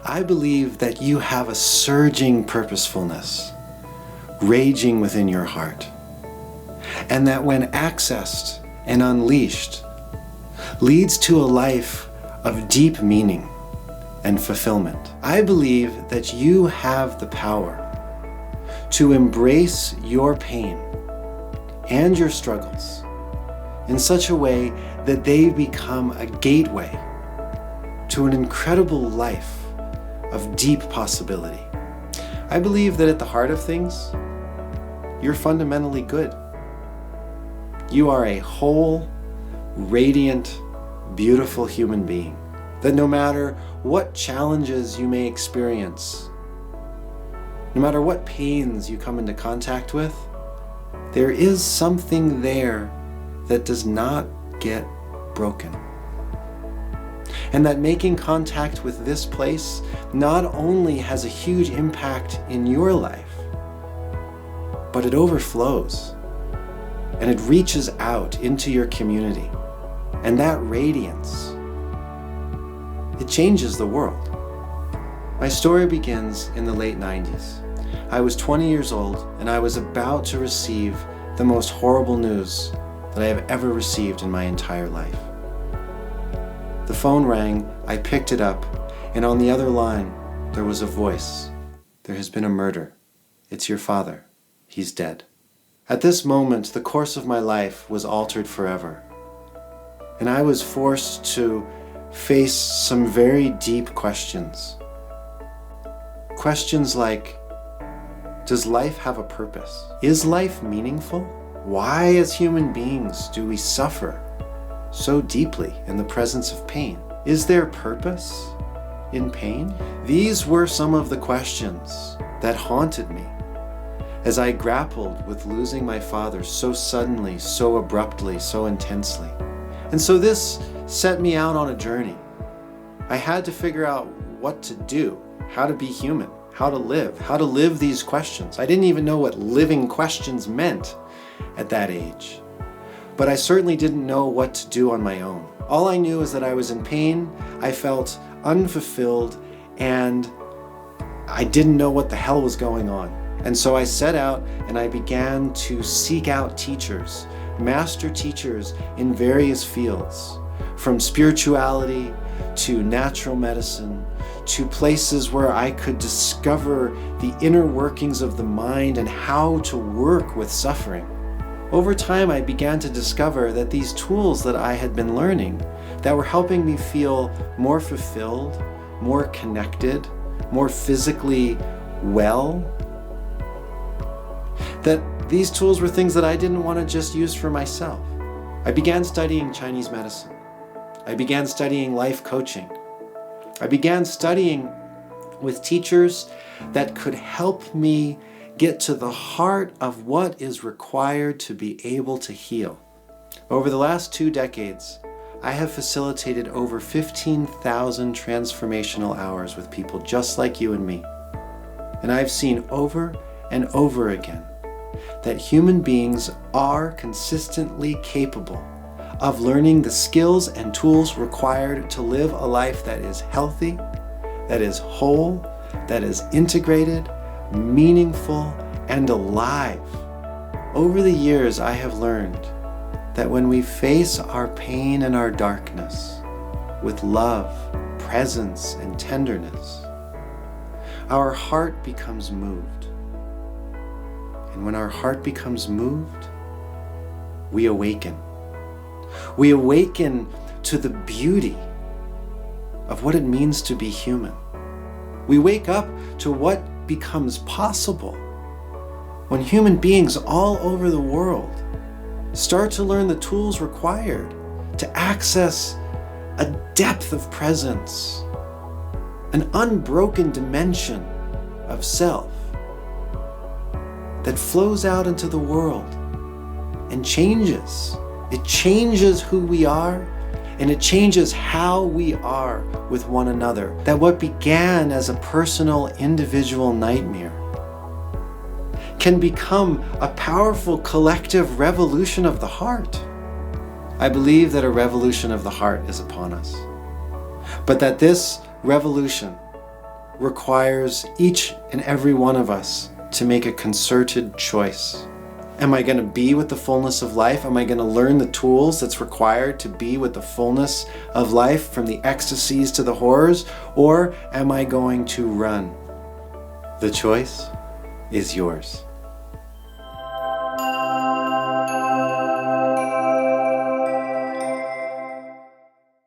I believe that you have a surging purposefulness raging within your heart, and that when accessed and unleashed, leads to a life of deep meaning and fulfillment. I believe that you have the power to embrace your pain and your struggles in such a way that they become a gateway to an incredible life of deep possibility. I believe that at the heart of things, you're fundamentally good. You are a whole, radiant, beautiful human being, that no matter what challenges you may experience, no matter what pains you come into contact with, there is something there that does not get broken. And that making contact with this place not only has a huge impact in your life, but it overflows and it reaches out into your community. And that radiance, it changes the world. My story begins in the late 90s. I was 20 years old and I was about to receive the most horrible news that I have ever received in my entire life. The phone rang, I picked it up, and on the other line, there was a voice. There has been a murder. It's your father. He's dead. At this moment, the course of my life was altered forever. And I was forced to face some very deep questions. Questions like, does life have a purpose? Is life meaningful? Why as human beings do we suffer so deeply in the presence of pain? Is there purpose in pain? These were some of the questions that haunted me as I grappled with losing my father so suddenly, so abruptly, so intensely. And so this set me out on a journey. I had to figure out what to do, how to be human, how to live these questions. I didn't even know what living questions meant at that age. But I certainly didn't know what to do on my own. All I knew is that I was in pain, I felt unfulfilled, and I didn't know what the hell was going on. And so I set out and I began to seek out teachers, master teachers in various fields, from spirituality to natural medicine, to places where I could discover the inner workings of the mind and how to work with suffering. Over time, I began to discover that these tools that I had been learning that were helping me feel more fulfilled, more connected, more physically well, that these tools were things that I didn't want to just use for myself. I began studying Chinese medicine. I began studying life coaching. I began studying with teachers that could help me get to the heart of what is required to be able to heal. Over the last 2 decades, I have facilitated over 15,000 transformational hours with people just like you and me. And I've seen over and over again that human beings are consistently capable of learning the skills and tools required to live a life that is healthy, that is whole, that is integrated, meaningful, and alive. Over the years, I have learned that when we face our pain and our darkness with love, presence, and tenderness, our heart becomes moved. And when our heart becomes moved, we awaken. We awaken to the beauty of what it means to be human. We wake up to what becomes possible when human beings all over the world start to learn the tools required to access a depth of presence, an unbroken dimension of self that flows out into the world and changes. It changes who we are, and it changes how we are with one another. That what began as a personal, individual nightmare can become a powerful collective revolution of the heart. I believe that a revolution of the heart is upon us, but that this revolution requires each and every one of us to make a concerted choice. Am I going to be with the fullness of life? Am I going to learn the tools that's required to be with the fullness of life, from the ecstasies to the horrors? Or am I going to run? The choice is yours.